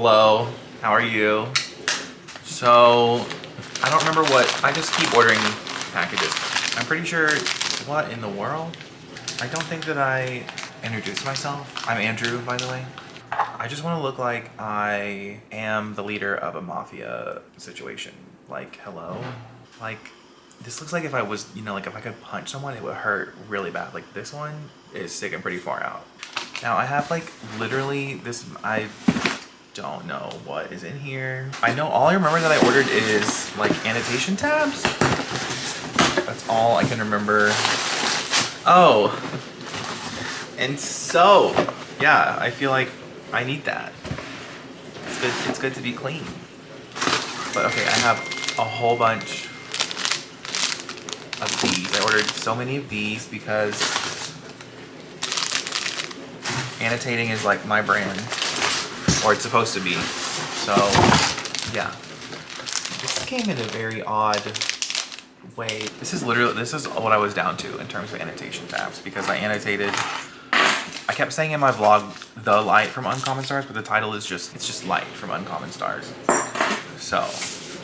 Hello, how are you? So, I don't remember I just keep ordering packages. I'm pretty sure, what in the world? I don't think that I introduced myself. I'm Andrew, by the way. I just want to look like I am the leader of a mafia situation. Like, hello? Like, this looks like if I was, like if I could punch someone, it would hurt really bad. Like, this one is sticking pretty far out. Now, I have, like, literally this, I don't know what is in here. I know all I remember that I ordered is, like, annotation tabs. That's all I can remember. Oh. And so, yeah, I feel like I need that. It's good to be clean. But okay, I have a whole bunch of these. I ordered so many of these because annotating is like my brand, or it's supposed to be. So yeah, this came in a very odd way. This is what I was down to in terms of annotation tabs, because I annotated. I kept saying in my vlog, The Light from Uncommon Stars, but the title is it's just Light from Uncommon Stars. So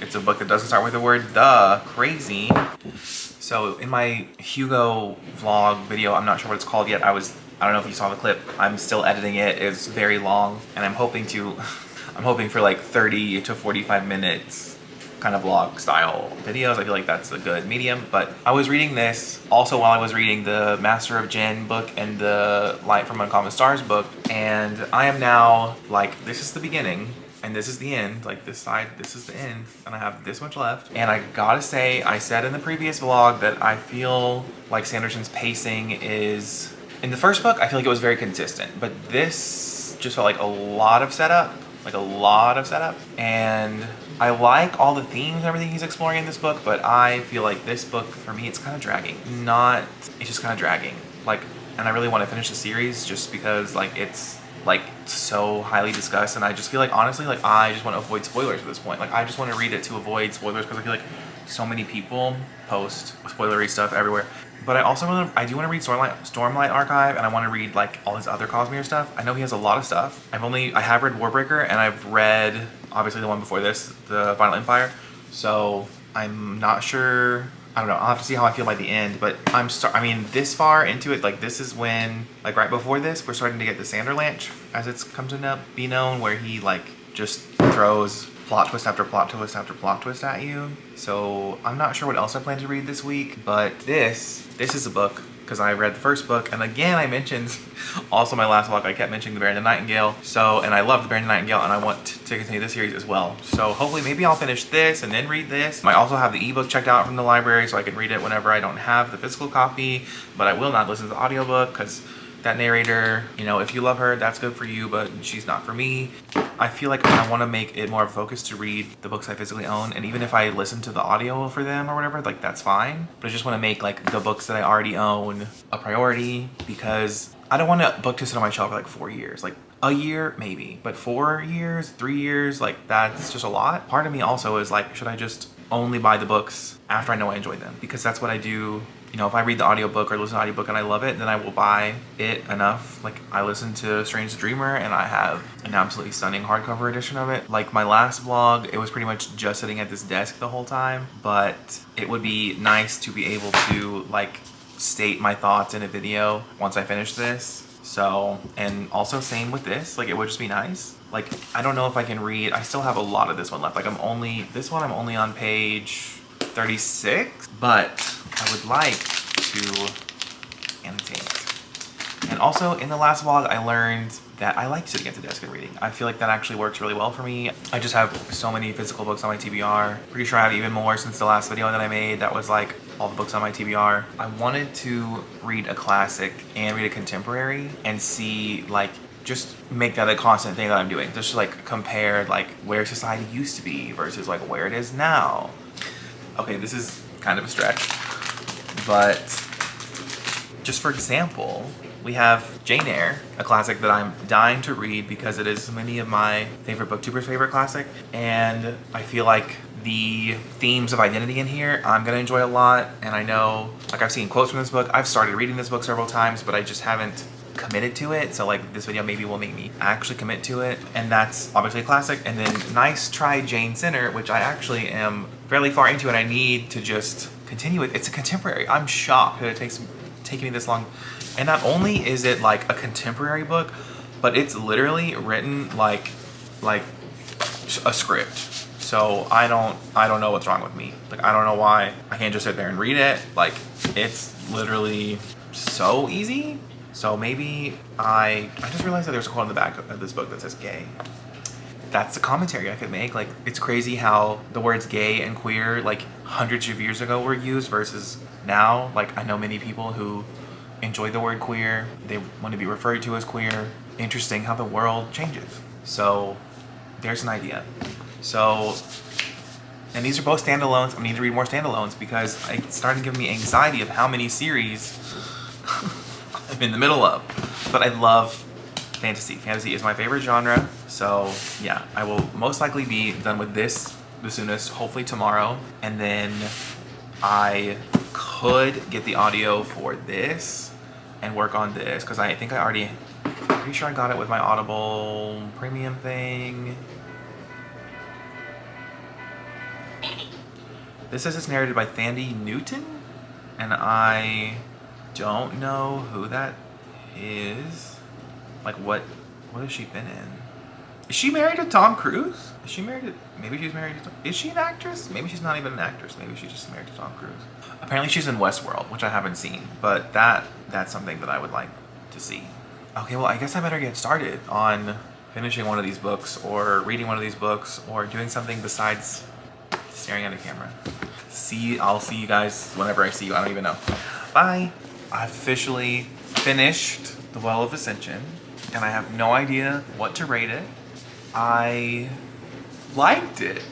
it's a book that doesn't start with the word the. Crazy. So in my Hugo vlog video, I'm not sure what it's called yet. I don't know if you saw the clip. I'm still editing it. It's very long, and I'm hoping for like 30 to 45 minutes kind of vlog style videos. I feel like that's a good medium. But I was reading this also while I was reading the Master of Jinn book and the Light from Uncommon Stars book, and I am now like, this is the beginning and this is the end. Like, this side, this is the end, and I have this much left. And I gotta say, I said in the previous vlog that I feel like Sanderson's pacing is, in the first book I feel like it was very consistent, but this just felt like a lot of setup, and I like all the themes and everything he's exploring in this book, but I feel like this book, for me, it's kind of dragging. It's just kind of dragging. Like, and I really want to finish the series just because, like, it's, like, so highly discussed, and I just feel like, honestly, like, I just want to avoid spoilers at this point. Like, I just want to read it to avoid spoilers, because I feel like so many people post spoilery stuff everywhere. But I do want to read Stormlight Archive, and I want to read, like, all his other Cosmere stuff. I know he has a lot of stuff. I have read Warbreaker, and I've read, obviously, the one before this, the Final Empire. So I'm not sure. I don't know. I'll have to see how I feel by the end. But this far into it, like, this is when, like, right before this, we're starting to get the Sanderlanche, as it's come to be known, where he, like, just throws plot twist after plot twist after plot twist at you. So I'm not sure what else I plan to read this week, but this is a book, because I read the first book, and again, I mentioned, also my last vlog, I kept mentioning The Bear and the Nightingale, and I love The Bear and the Nightingale, and I want to continue this series as well. So hopefully, maybe I'll finish this and then read this. I also have the ebook checked out from the library, so I can read it whenever I don't have the physical copy, but I will not listen to the audiobook, because that narrator, if you love her, that's good for you, but she's not for me. I feel like I want to make it more of a focus to read the books I physically own, and even if I listen to the audio for them or whatever, like, that's fine. But I just want to make, like, the books that I already own a priority, because I don't want a book to sit on my shelf for like 4 years. Like, a year maybe, but 4 years, 3 years, like, that's just a lot. Part of me also is like, should I just only buy the books after I know I enjoy them? Because that's what I do. If I read the audiobook or listen to the audiobook and I love it, then I will buy it enough. Like, I listened to Strange the Dreamer, and I have an absolutely stunning hardcover edition of it. Like, my last vlog, it was pretty much just sitting at this desk the whole time, but it would be nice to be able to, like, state my thoughts in a video once I finish this. So, and also same with this, like, it would just be nice. Like, I don't know if I can read, I still have a lot of this one left. Like, I'm only on page 36, but I would like to annotate. And also, in the last vlog, I learned that I like sitting at the desk and reading. I feel like that actually works really well for me. I just have so many physical books on my TBR. Pretty sure I have even more since the last video that I made. That was like all the books on my TBR. I wanted to read a classic and read a contemporary and see, like, just make that a constant thing that I'm doing. Just to, like, compare, like, where society used to be versus, like, where it is now. Okay, this is kind of a stretch, but just for example, we have Jane Eyre, a classic that I'm dying to read because it is many of my favorite booktubers' favorite classic, and I feel like the themes of identity in here I'm gonna enjoy a lot. And I know, like, I've seen quotes from this book, I've started reading this book several times, but I just haven't committed to it. So like this video maybe will make me actually commit to it. And that's obviously a classic. And then Nice Try Jane Sinner, which I actually am fairly far into and I need to just continue it. It's a contemporary. I'm shocked that it's taking me this long. And not only is it like a contemporary book, but it's literally written like a script. So I don't know what's wrong with me. Like I don't know why I can't just sit there and read it. Like it's literally so easy. So maybe I just realized that there's a quote on the back of this book that says gay. That's the commentary I could make. Like it's crazy how the words gay and queer like hundreds of years ago were used versus now. Like I know many people who enjoy the word queer. They want to be referred to as queer. Interesting how the world changes. So there's an idea. So, and these are both standalones. I need to read more standalones because it's starting to give me anxiety of how many series I'm in the middle of. But I love fantasy. Fantasy is my favorite genre. So yeah, I will most likely be done with this the soonest, hopefully tomorrow. And then I could get the audio for this and work on this because I think I'm pretty sure I got it with my Audible premium thing. This says it's narrated by Thandie Newton, and I don't know who that is. Like, what has she been in? Is she married to Tom Cruise? Is she married to, maybe she's married to, is she an actress? Maybe she's not even an actress. Maybe she's just married to Tom Cruise. Apparently she's in Westworld, which I haven't seen, but that's something that I would like to see. Okay, well, I guess I better get started on finishing one of these books or reading one of these books or doing something besides staring at a camera. I'll see you guys whenever I see you. I don't even know. Bye. I officially finished The Well of Ascension, and I have no idea what to rate it. I liked it,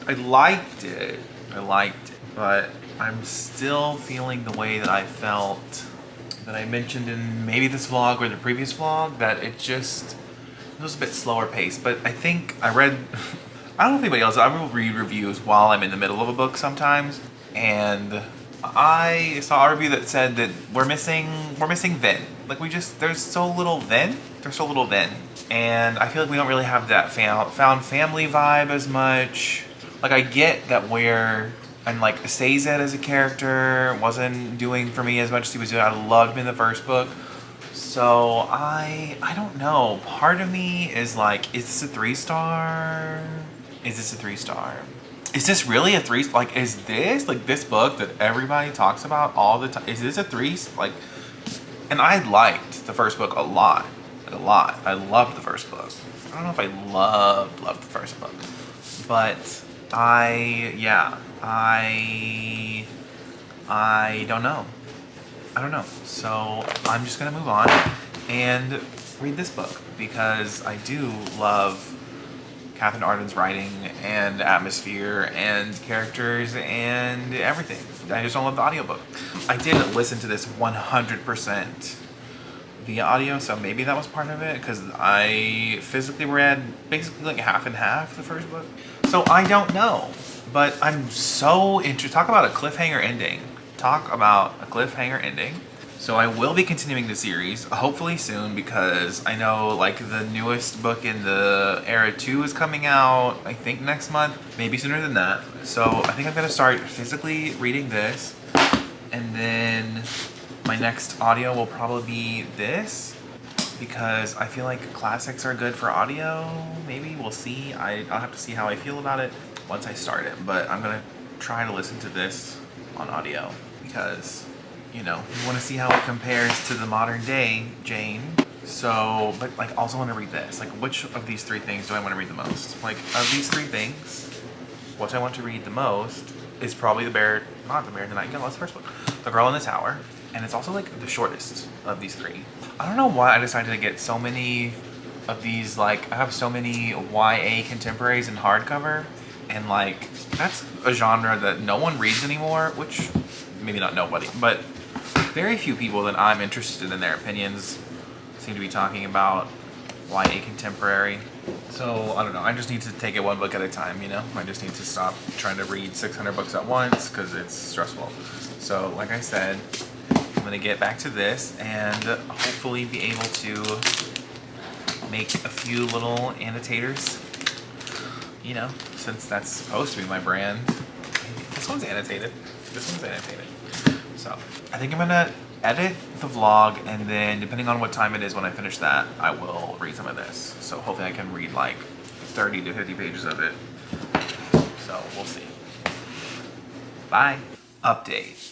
but I'm still feeling the way that I felt that I mentioned in maybe this vlog or the previous vlog, that it was a bit slower paced. But I think I read, I don't know if anybody else, I will read reviews while I'm in the middle of a book sometimes, and I saw a review that said that we're missing Vin. Like there's so little Vin. And I feel like we don't really have that found family vibe as much. Like I get that and like Sazed as a character wasn't doing for me as much as he was doing. I loved him in the first book. So I don't know. Part of me is like, is this a 3-star? Is this really a 3? Like, is this like this book that everybody talks about all the time? Is this a 3? Like, and I liked the first book a lot. I loved the first book. I don't know if I loved the first book, but I don't know. So I'm just gonna move on and read this book because I do love Catherine Arden's writing and atmosphere and characters and everything. I just don't love the audiobook. I did listen to this 100% via audio, so maybe that was part of it, because I physically read basically like half and half the first book. So I don't know, but I'm so interested. Talk about a cliffhanger ending. So I will be continuing the series, hopefully soon, because I know like the newest book in the Eyre 2 is coming out, I think next month, maybe sooner than that. So I think I'm gonna start physically reading this, and then my next audio will probably be this, because I feel like classics are good for audio. Maybe, we'll see. I'll have to see how I feel about it once I start it, but I'm gonna try to listen to this on audio because, you know, you want to see how it compares to the modern day Jane. So, but like also want to read this. Like, which of these 3 things do I want to read the most? Like, of these 3 things, what I want to read the most is probably not the Bear in the Nightingale, that's the first book. The Girl in the Tower. And it's also like the shortest of these 3. I don't know why I decided to get so many of these. Like, I have so many YA contemporaries in hardcover, and like that's a genre that no one reads anymore, which maybe not nobody, but very few people that I'm interested in their opinions seem to be talking about YA contemporary. So I don't know, I just need to take it one book at a time, you know? I just need to stop trying to read 600 books at once because it's stressful. So like I said, I'm gonna get back to this and hopefully be able to make a few little annotators, you know, since that's supposed to be my brand. This one's annotated. This one's annotated. So I think I'm gonna edit the vlog, and then depending on what time it is when I finish that, I will read some of this. So hopefully I can read like 30 to 50 pages of it. So we'll see. Bye. Update.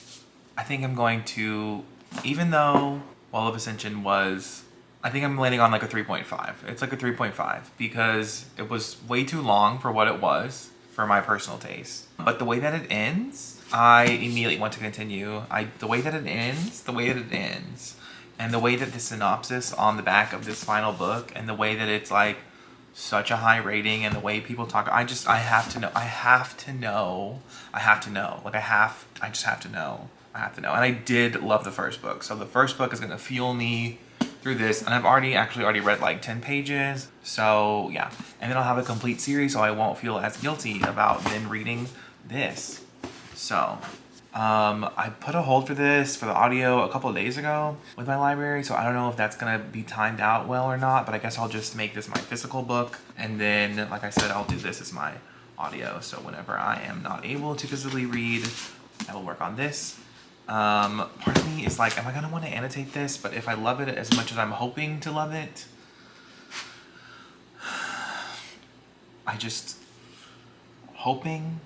I think I'm going to, even though Wall of Ascension was, I think I'm landing on like a 3.5. It's like a 3.5 because it was way too long for what it was for my personal taste. But the way that it ends, I immediately want to continue. The way that it ends, and the way that the synopsis on the back of this final book, and the way that it's like such a high rating, and the way people talk, I just have to know. I just have to know. And I did love the first book. So the first book is going to fuel me through this, and I've already read like 10 pages. So yeah, and then I'll have a complete series, so I won't feel as guilty about then reading this. So I put a hold for this for the audio a couple of days ago with my library, so I don't know if that's gonna be timed out well or not, but I guess I'll just make this my physical book, and then like I said, I'll do this as my audio. So whenever I am not able to physically read, I will work on this. Part of me is like, am I gonna want to annotate this? But if I love it as much as I'm hoping to love it, I just hoping,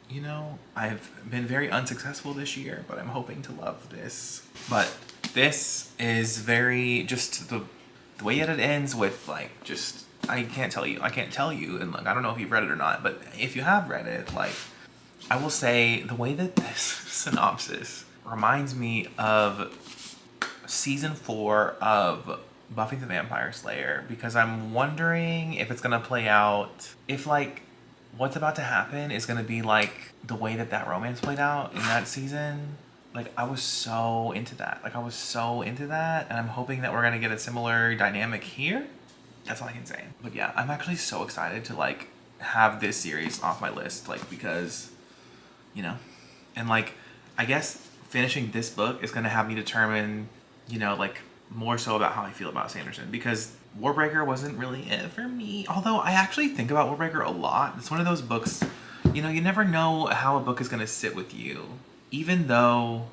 you know, I've been very unsuccessful this year, but I'm hoping to love this. But this is very, just the way that it ends with like, just, I can't tell you, and like, I don't know if you've read it or not, but if you have read it, like, I will say the way that this synopsis reminds me of season 4 of Buffy the Vampire Slayer, because I'm wondering if it's gonna play out, if like what's about to happen is gonna be like the way that romance played out in that season. Like I was so into that. And I'm hoping that we're gonna get a similar dynamic here. That's all I can say. But yeah, I'm actually so excited to like have this series off my list, like, because, you know, and like, I guess finishing this book is going to have me determine, you know, like more so about how I feel about Sanderson, because Warbreaker wasn't really it for me. Although I actually think about Warbreaker a lot. It's one of those books, you know, you never know how a book is going to sit with you. Even though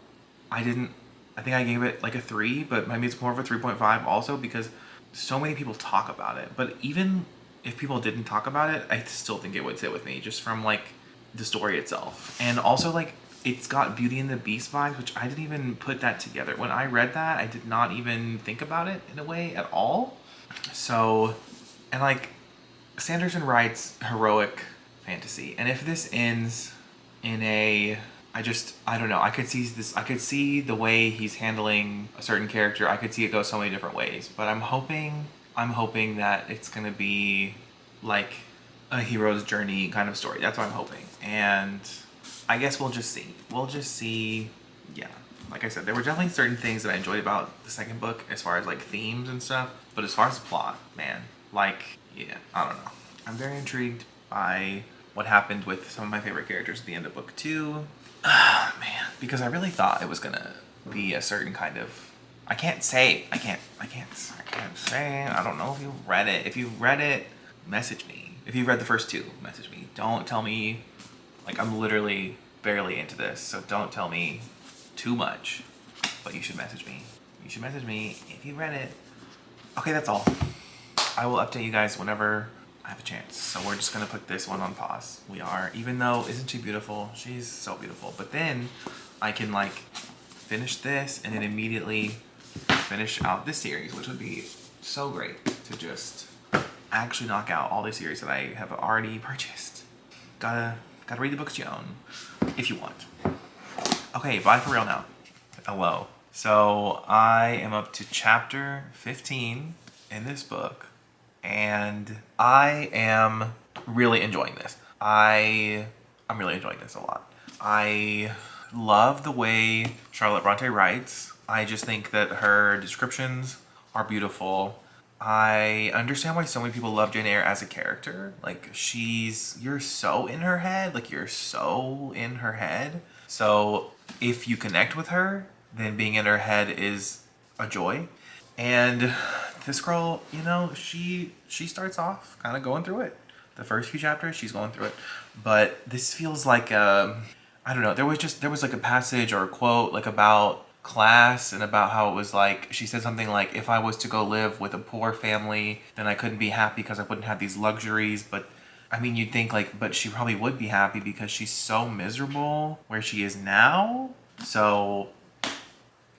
I think I gave it like a 3, but maybe it's more of a 3.5 also, because so many people talk about it. But even if people didn't talk about it, I still think it would sit with me just from like the story itself. And also like, it's got Beauty and the Beast vibes, which I didn't even put that together. When I read that, I did not even think about it in a way at all. So, and like, Sanderson writes heroic fantasy. And if this ends in a, I don't know, I could see the way he's handling a certain character. I could see it go so many different ways. But I'm hoping that it's going to be like a hero's journey kind of story. That's what I'm hoping. And I guess we'll just see. Yeah, like I said, there were definitely certain things that I enjoyed about the second book as far as like themes and stuff, but as far as the plot, man, like, yeah, I don't know. I'm very intrigued by what happened with some of my favorite characters at the end of book 2. Man, because I really thought it was gonna be a certain kind of, I can't say, I don't know if you've read it. If you've read it, message me. If you've read the first 2, message me. Don't tell me, like, I'm literally barely into this, so don't tell me too much, but you should message me. If you read it. Okay, that's all. I will update you guys whenever I have a chance. So we're just gonna put this one on pause. Even though, isn't she beautiful? She's so beautiful. But then I can like finish this and then immediately finish out this series, which would be so great to just actually knock out all the series that I have already purchased. Gotta read the books you own, if you want. Okay, bye for real now. Hello. So I am up to chapter 15 in this book, and I am really enjoying this. I'm really enjoying this a lot. I love the way Charlotte Bronte writes. I just think that her descriptions are beautiful. I understand why so many people love Jane Eyre as a character. Like, you're so in her head. So if you connect with her, then being in her head is a joy. And this girl, you know, she starts off kind of going through it. The first few chapters, she's going through it. But this feels like I don't know. There was like a passage or a quote like about class and about how it was like, she said something like, if I was to go live with a poor family, then I couldn't be happy because I wouldn't have these luxuries. But I mean, you'd think like, but she probably would be happy because she's so miserable where she is now. So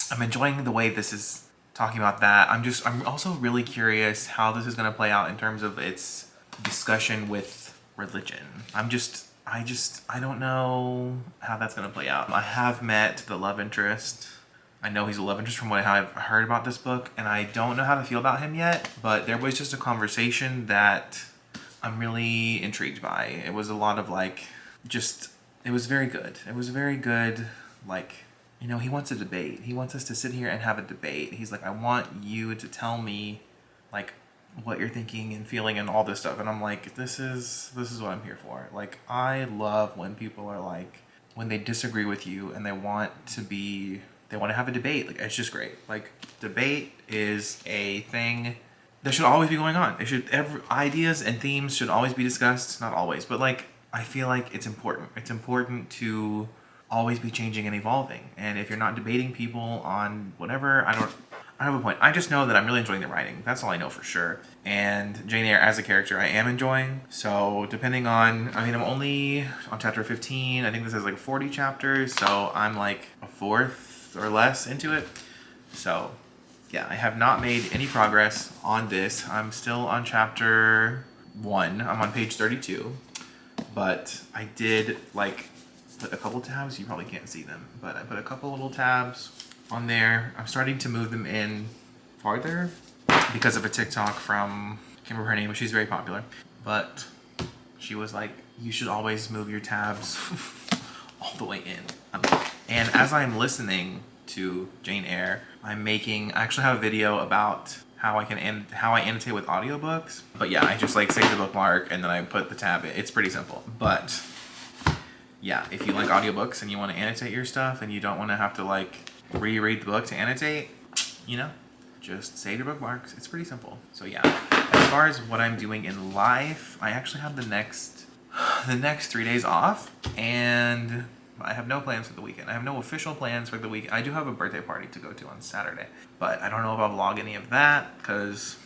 I'm enjoying the way this is talking about that. I'm also really curious how this is going to play out in terms of its discussion with religion. I don't know how that's going to play out. I have met the love interest. I know he's a love interest from what I've heard about this book, and I don't know how to feel about him yet, but there was just a conversation that I'm really intrigued by. It was a lot of like, it was very good. It was very good, like, you know, he wants a debate. He wants us to sit here and have a debate. He's like, I want you to tell me, like, what you're thinking and feeling and all this stuff. And I'm like, this is what I'm here for. Like, I love when people are like, when they disagree with you and they want to have a debate. Like, it's just great. Like, debate is a thing that should always be going on. Ideas and themes should always be discussed. Not always, but like, I feel like it's important. It's important to always be changing and evolving. And if you're not debating people on whatever, I don't have a point. I just know that I'm really enjoying the writing. That's all I know for sure. And Jane Eyre as a character I am enjoying. So depending on, I mean, I'm only on chapter 15. I think this is like 40 chapters. So I'm like a fourth or less into it. So yeah, I have not made any progress on this. I'm still on chapter 1. I'm on page 32. But I did like put a couple tabs. You probably can't see them, but I put a couple little tabs on there. I'm starting to move them in farther because of a TikTok from, I can't remember her name, but she's very popular. But she was like, you should always move your tabs all the way in. And as I'm listening to Jane Eyre, I actually have a video about how I annotate with audiobooks. But yeah, I just like save the bookmark and then I put the tab in. It's pretty simple. But yeah, if you like audiobooks and you want to annotate your stuff and you don't want to have to like reread the book to annotate, you know, just save your bookmarks. It's pretty simple. So yeah, as far as what I'm doing in life, I actually have the next 3 days off, and I have no plans for the weekend. I have no official plans for the week. I do have a birthday party to go to on Saturday, but I don't know if I'll vlog any of that because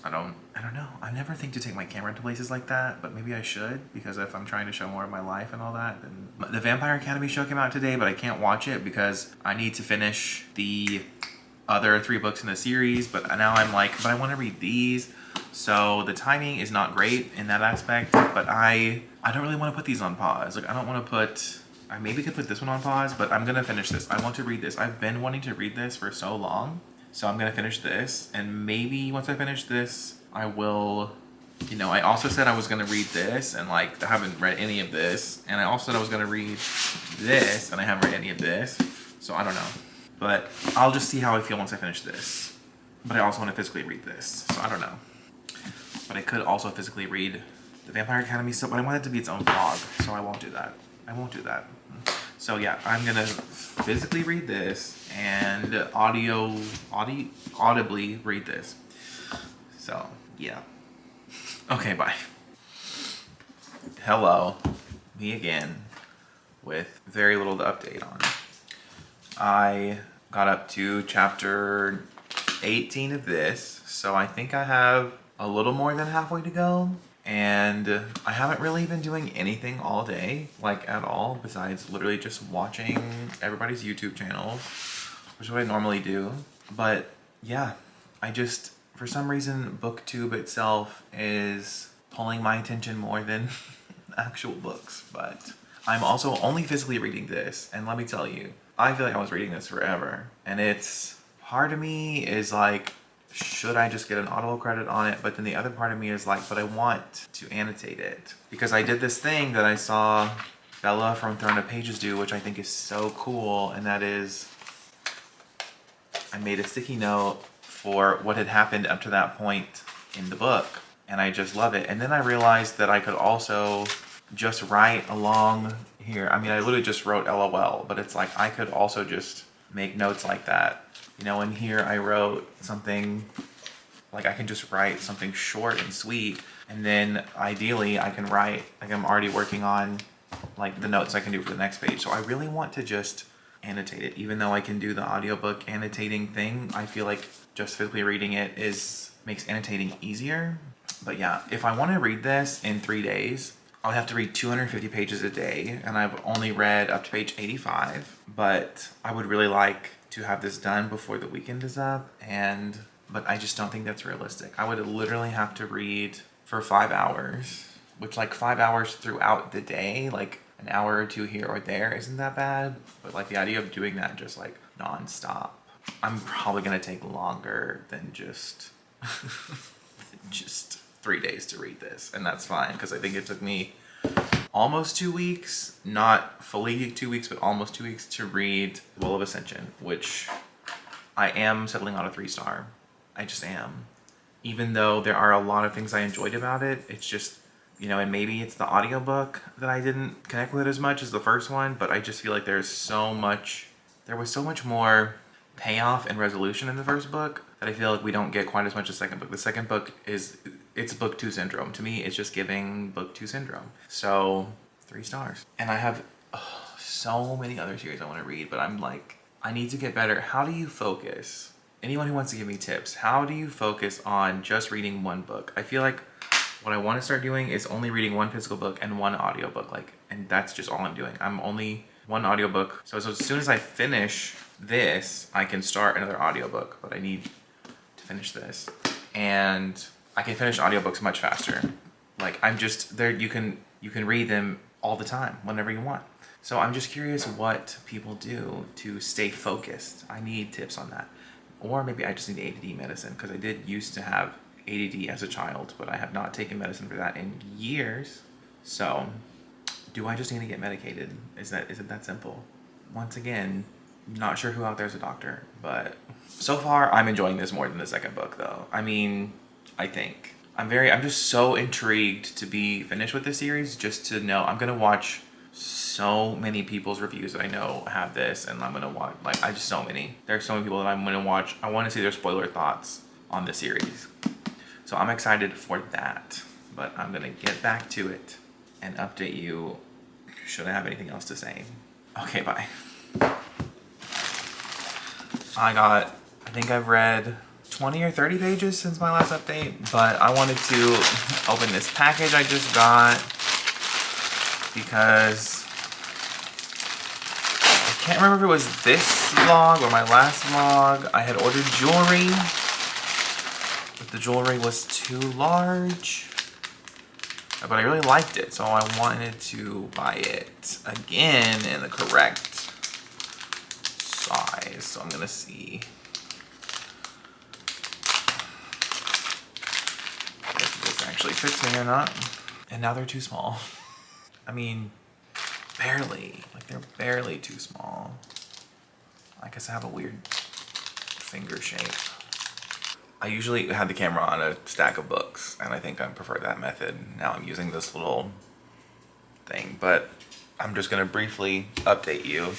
I don't know. I never think to take my camera to places like that, but maybe I should, because if I'm trying to show more of my life and all that, then the Vampire Academy show came out today, but I can't watch it because I need to finish the other 3 books in the series, but now I'm like, but I want to read these. So the timing is not great in that aspect, but I don't really want to put these on pause. Like, I don't want to put, I maybe could put this one on pause, but I'm going to finish this. I want to read this. I've been wanting to read this for so long. So I'm going to finish this, and maybe once I finish this, I will, you know, I also said I was going to read this, and like, I haven't read any of this, and I also said I was going to read this, and I haven't read any of this, so I don't know. But I'll just see how I feel once I finish this. But I also want to physically read this, so I don't know. But I could also physically read the Vampire Academy stuff, but I want it to be its own vlog, so I won't do that. So yeah, I'm going to physically read this and audibly read this. So, yeah. Okay, bye. Hello, me again, with very little to update on. I got up to chapter 18 of this, so I think I have a little more than halfway to go. And I haven't really been doing anything all day, like at all, besides literally just watching everybody's YouTube channels, which is what I normally do. But yeah, for some reason, BookTube itself is pulling my attention more than actual books. But I'm also only physically reading this, and let me tell you, I feel like I was reading this forever. And part of me is like, should I just get an audible credit on it? But then the other part of me is like, but I want to annotate it. Because I did this thing that I saw Bella from Throne of Pages do, which I think is so cool, and that is, I made a sticky note for what had happened up to that point in the book, and I just love it. And then I realized that I could also just write along here. I mean, I literally just wrote LOL, but it's like I could also just make notes like that. You know, in here I wrote something, like I can just write something short and sweet, and then ideally I can write, like I'm already working on like the notes I can do for the next page. So I really want to just annotate it. Even though I can do the audiobook annotating thing, I feel like just physically reading it makes annotating easier. But yeah, if I want to read this in 3 days, I would have to read 250 pages a day, and I've only read up to page 85. But I would really like to have this done before the weekend is up, but I just don't think that's realistic. I would literally have to read for 5 hours, which like 5 hours throughout the day, like an hour or two here or there isn't that bad. But like the idea of doing that just like nonstop, I'm probably gonna take longer than just 3 days to read this, and that's fine because I think it took me almost 2 weeks, not fully 2 weeks, but almost 2 weeks to read Will of Ascension, which I am settling on a 3-star. I just am. Even though there are a lot of things I enjoyed about it, it's just, you know, and maybe it's the audiobook that I didn't connect with as much as the first one, but I just feel like there was so much more payoff and resolution in the first book that I feel like we don't get quite as much as the second book. The second book it's book 2 syndrome. To me, it's just giving book 2 syndrome. So 3 stars. And I have so many other series I want to read, but I'm like, I need to get better. How do you focus? Anyone who wants to give me tips, how do you focus on just reading one book? I feel like what I want to start doing is only reading one physical book and one audiobook, and that's just all I'm doing. I'm only one audiobook. So as soon as I finish this, I can start another audiobook, but I need to finish this. And I can finish audiobooks much faster. Like I'm just there, you can read them all the time, whenever you want. So I'm just curious what people do to stay focused. I need tips on that. Or maybe I just need ADD medicine, because I did used to have ADD as a child, but I have not taken medicine for that in years. So do I just need to get medicated? Is it that simple? Once again, not sure who out there is a doctor, but so far I'm enjoying this more than the second book though. I mean, I think I'm just so intrigued to be finished with this series, just to know. I'm gonna watch so many people's reviews that I know have this, and I'm gonna watch, like, so many. There's so many people that I'm gonna watch. I want to see their spoiler thoughts on the series. So I'm excited for that, but I'm gonna get back to it and update you should I have anything else to say. Okay, bye. I think I've read 20 or 30 pages since my last update, but I wanted to open this package I just got because I can't remember if it was this vlog or my last vlog. I had ordered jewelry, but the jewelry was too large, but I really liked it, so I wanted to buy it again in the correct size. So I'm gonna see if this actually fits me or not. And now they're too small. I mean, barely. Like, they're barely too small. I guess I have a weird finger shape. I usually had the camera on a stack of books, and I think I prefer that method. Now I'm using this little thing, but I'm just gonna briefly update you.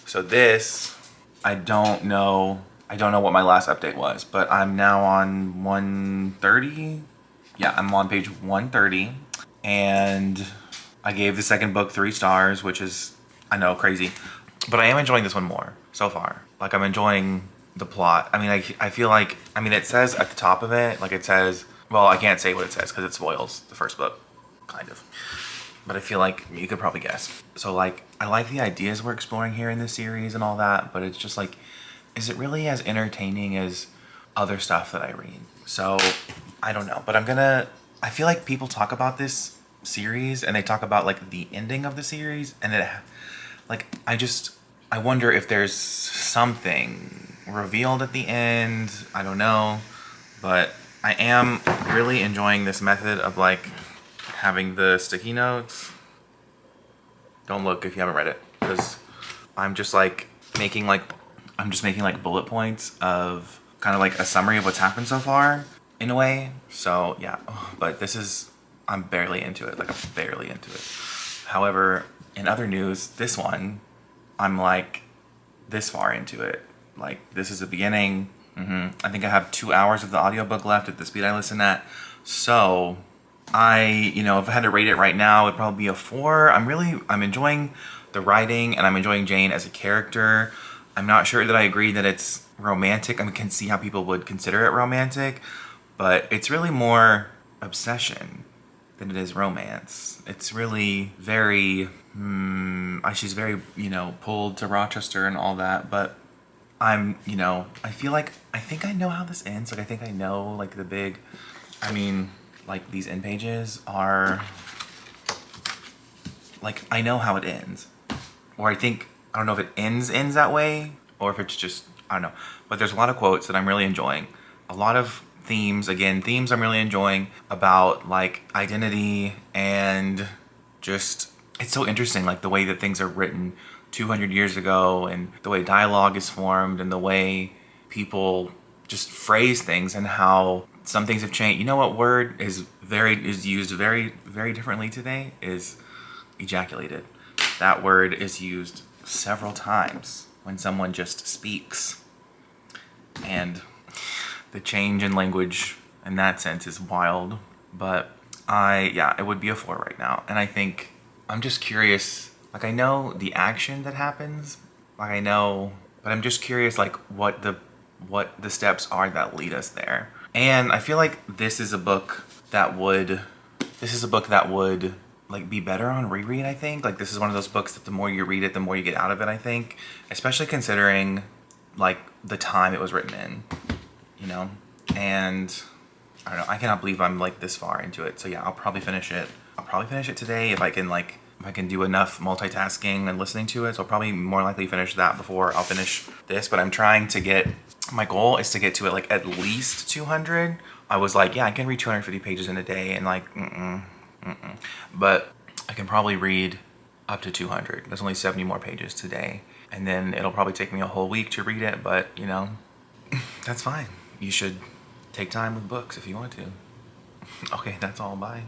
So this, I don't know what my last update was, but I'm now on 130. Yeah, I'm on page 130, and I gave the second book 3 stars, which is, I know, crazy, but I am enjoying this one more so far. Like, I'm enjoying the plot. I mean, I feel like, I mean, it says at the top of it, like it says, well, I can't say what it says because it spoils the first book, kind of. But I feel like you could probably guess. So like, I like the ideas we're exploring here in this series and all that, but it's just like, is it really as entertaining as other stuff that I read? So I don't know, but I feel like people talk about this series and they talk about like the ending of the series, and I wonder if there's something revealed at the end. I don't know, but I am really enjoying this method of like having the sticky notes. Don't look if you haven't read it, because I'm just making bullet points of kind of like a summary of what's happened so far in a way. So yeah, but I'm barely into it. Like, I'm barely into it. However, in other news, this one, I'm like this far into it. Like, this is the beginning. I think I have 2 hours of the audiobook left at the speed I listen at. So if I had to rate it right now, it'd probably be a 4. I'm enjoying the writing, and I'm enjoying Jane as a character. I'm not sure that I agree that it's romantic. I can see how people would consider it romantic, but it's really more obsession than it is romance. It's really very, she's very, pulled to Rochester and all that, but I think I know how this ends. Like, I think I know, like, these end pages are, like, I know how it ends. Or I don't know if it ends that way, or if it's just, I don't know. But there's a lot of quotes that I'm really enjoying. A lot of themes I'm really enjoying about, like, identity, and just, it's so interesting, like, the way that things are written 200 years ago, and the way dialogue is formed, and the way people just phrase things, and how some things have changed. You know what word is used very, very differently today? Is ejaculated. That word is used several times when someone just speaks. And the change in language in that sense is wild. But it would be a 4 right now. And I think I'm just curious. Like, I know the action that happens. Like, I know, but I'm just curious, like, what the steps are that lead us there. And I feel like this is a book that would like be better on reread, I think. Like, this is one of those books that the more you read it, the more you get out of it, I think. Especially considering, like, the time it was written in, And I don't know, I cannot believe I'm, like, this far into it. So yeah, I'll probably finish it. I'll probably finish it today if I can do enough multitasking and listening to it. So I'll probably more likely finish that before I'll finish this. But I'm trying to my goal is to get to it, like, at least 200. I was like, yeah, I can read 250 pages in a day, and, like, but I can probably read up to 200. There's only 70 more pages today, and then it'll probably take me a whole week to read it, but, that's fine. You should take time with books if you want to. Okay, that's all. Bye.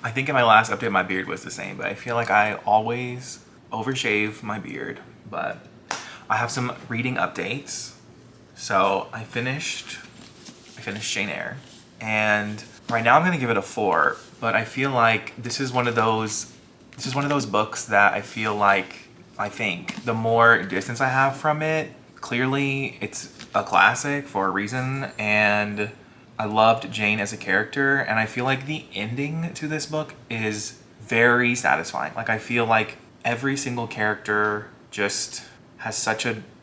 I think in my last update, my beard was the same, but I feel like I always overshave my beard. But I have some reading updates. So I finished Jane Eyre, and right now I'm gonna give it a 4. But I feel like this is one of those books that I think the more distance I have from it, clearly it's a classic for a reason, and I loved Jane as a character, and I feel like the ending to this book is very satisfying. Like, I feel like every single character just has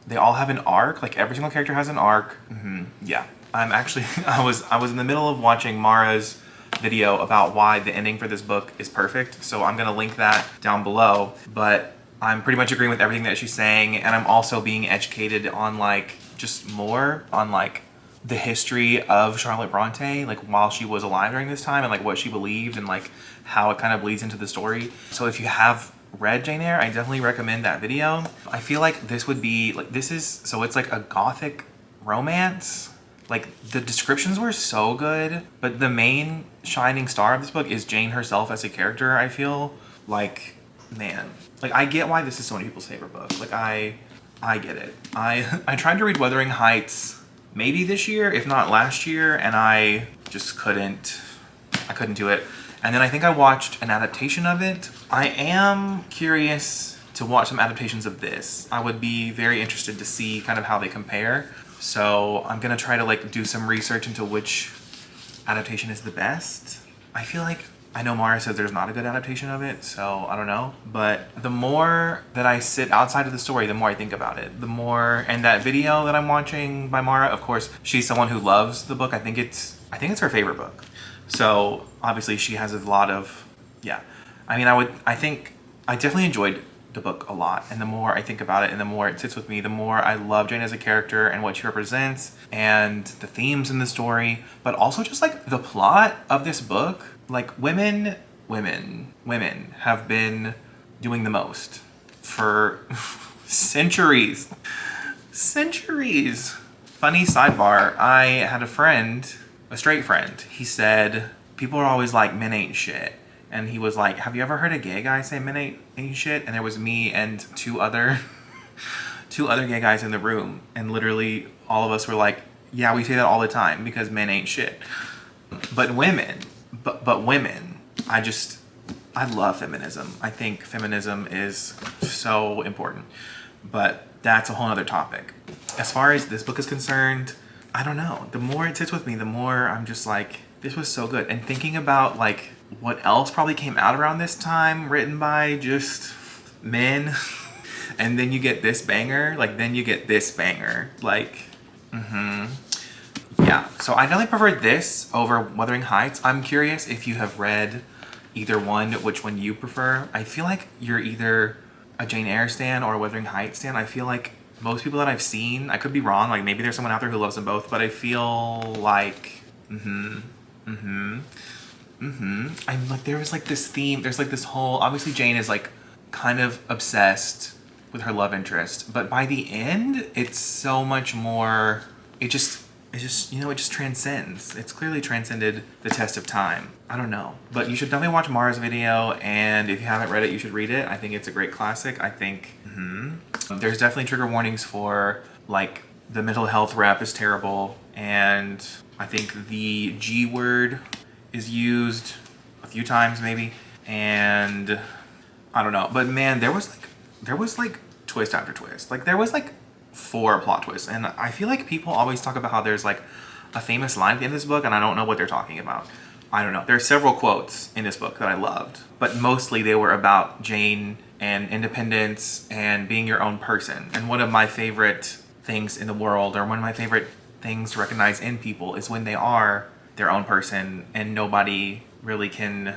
they all have an arc. Like, every single character has an arc. Yeah. I'm actually, I was in the middle of watching Mara's video about why the ending for this book is perfect, so I'm gonna link that down below. But I'm pretty much agreeing with everything that she's saying, and I'm also being educated on, like, just more on, like, the history of Charlotte Bronte, like, while she was alive during this time, and, like, what she believed, and, like, how it kind of bleeds into the story. So if you have read Jane Eyre, I definitely recommend that video. I feel like this would be, like, it's like a gothic romance. Like, the descriptions were so good, but the main shining star of this book is Jane herself as a character, I feel. Like, man. Like, I get why this is so many people's favorite book. Like, I get it. I tried to read Wuthering Heights maybe this year, if not last year, and I just couldn't do it. And then I think I watched an adaptation of it. I am curious to watch some adaptations of this. I would be very interested to see kind of how they compare. So I'm gonna try to like do some research into which adaptation is the best. I feel like, I know Mara says there's not a good adaptation of it, so I don't know. But the more that I sit outside of the story, the more I think about it. The more, and that video that I'm watching by Mara, of course, she's someone who loves the book. I think it's her favorite book. So obviously she has a lot of, yeah. I mean, I think I definitely enjoyed the book a lot, and the more I think about it and the more it sits with me, the more I love Jane as a character and what she represents and the themes in the story, but also just like the plot of this book. Like, women have been doing the most for centuries. Funny sidebar, I had a friend, a straight friend, he said people are always like, men ain't shit. And he was like, have you ever heard a gay guy say men ain't shit? And there was me and two other gay guys in the room. And literally all of us were like, yeah, we say that all the time because men ain't shit. But women, I love feminism. I think feminism is so important. But that's a whole other topic. As far as this book is concerned, I don't know. The more it sits with me, the more I'm just like, this was so good. And thinking about like what else probably came out around this time written by just men, and then you get this banger, like yeah. So I definitely prefer this over Wuthering Heights. I'm curious if you have read either one, which one you prefer. I feel like you're either a Jane Eyre stan or a Wuthering Heights stan. I feel like most people that I've seen, I could be wrong, like maybe there's someone out there who loves them both, but I feel like I'm like, there was like this theme, there's like this whole, obviously Jane is like kind of obsessed with her love interest, but by the end it's so much more, it just you know, it just transcends. It's clearly transcended the test of time. I don't know, but you should definitely watch Mara's video, and if you haven't read it, you should read it. I think it's a great classic. I think there's definitely trigger warnings for like the mental health rep is terrible, and I think the G word is used a few times maybe, and I don't know, but man, there was like twist after twist. Like there was like 4 plot twists, and I feel like people always talk about how there's like a famous line at the end of this book, and I don't know what they're talking about. I don't know. There are several quotes in this book that I loved, but mostly they were about Jane and independence and being your own person. And one of my favorite things in the world, or one of my favorite things to recognize in people, is when they are their own person and nobody really can,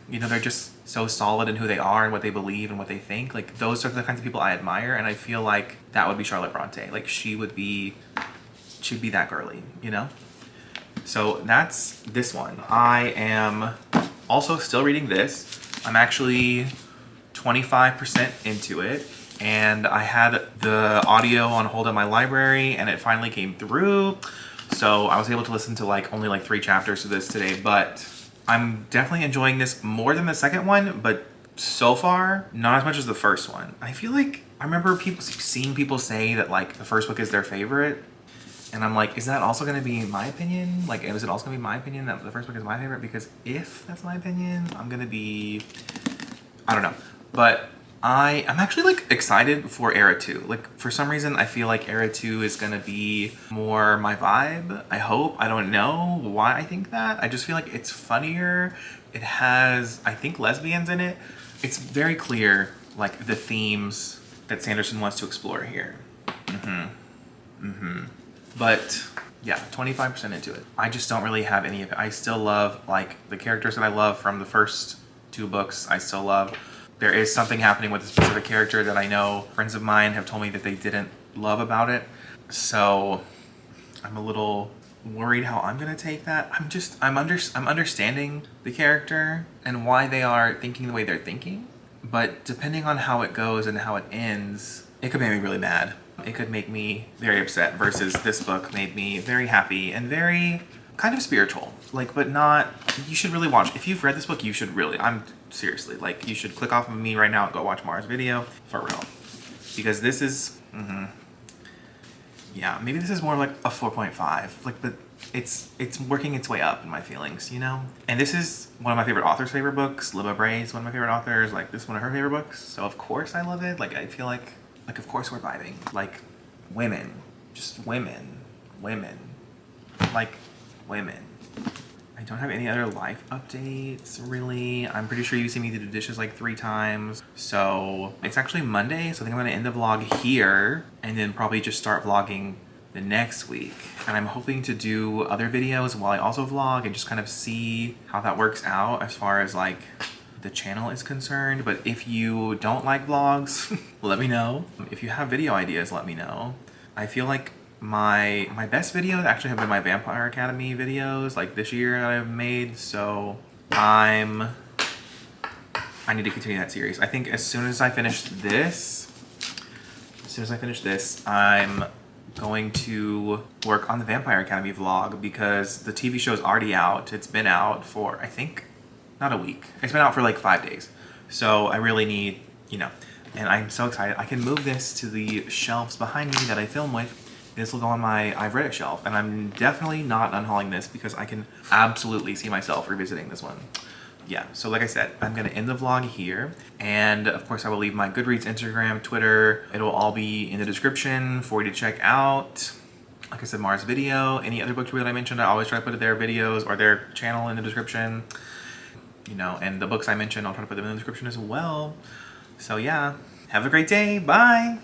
you know, they're just so solid in who they are and what they believe and what they think. Like, those are the kinds of people I admire, and I feel like that would be Charlotte Bronte. Like, she'd be that girly, you know? So that's this one. I am also still reading this. I'm actually 25% into it, and I had the audio on hold in my library, and it finally came through. So I was able to listen to like only like 3 chapters of this today, but I'm definitely enjoying this more than the second one, but so far, not as much as the first one. I feel like, I remember seeing people say that like the first book is their favorite, and I'm like, is that also going to be my opinion? Like, is it also going to be my opinion that the first book is my favorite? Because if that's my opinion, I'm going to be, I don't know. But I'm actually like excited for Eyre 2. Like, for some reason, I feel like Eyre 2 is going to be more my vibe. I hope. I don't know why I think that. I just feel like it's funnier. It has, I think, lesbians in it. It's very clear, like, the themes that Sanderson wants to explore here. But yeah, 25% into it. I just don't really have any of it. I still love like the characters that I love from the first 2 books. I still love. There is something happening with a specific character that I know friends of mine have told me that they didn't love about it. So I'm a little worried how I'm gonna take that. I'm understanding the character and why they are thinking the way they're thinking. But depending on how it goes and how it ends, it could make me really mad. it could make me very upset, versus this book made me very happy and very kind of spiritual. Like, but not, you should really watch. If you've read this book, you should really, I'm seriously, like, you should click off of me right now and go watch Mara's video, for real. Because this is, yeah, maybe this is more like a 4.5, like, but it's working its way up in my feelings, you know? And this is one of my favorite authors' favorite books. Libba Bray is one of my favorite authors. Like, this is one of her favorite books. So of course I love it. Like, I feel like of course we're vibing. Like, women. Just women. Women. Like, women. I don't have any other life updates, really. I'm pretty sure you see me do the dishes like 3 times. So it's actually Monday, so I think I'm gonna end the vlog here and then probably just start vlogging the next week. And I'm hoping to do other videos while I also vlog and just kind of see how that works out as far as like the channel is concerned. But if you don't like vlogs, let me know. If you have video ideas, let me know. I feel like my best videos actually have been my Vampire Academy videos, like this year that I've made. So I need to continue that series. I think as soon as I finish this, I'm going to work on the Vampire Academy vlog, because the TV show is already out. It's been out for, I think, not a week. It's been out for like 5 days. So I really need, you know, and I'm so excited. I can move this to the shelves behind me that I film with. This will go on my I've read it shelf, and I'm definitely not unhauling this because I can absolutely see myself revisiting this one. Yeah, so like I said, I'm gonna end the vlog here, and of course I will leave my Goodreads, Instagram, Twitter. It'll all be in the description for you to check out. Like I said, Mara's video, any other booktube that I mentioned, I always try to put their videos or their channel in the description. You know, and the books I mentioned, I'll try to put them in the description as well. So yeah, have a great day, bye!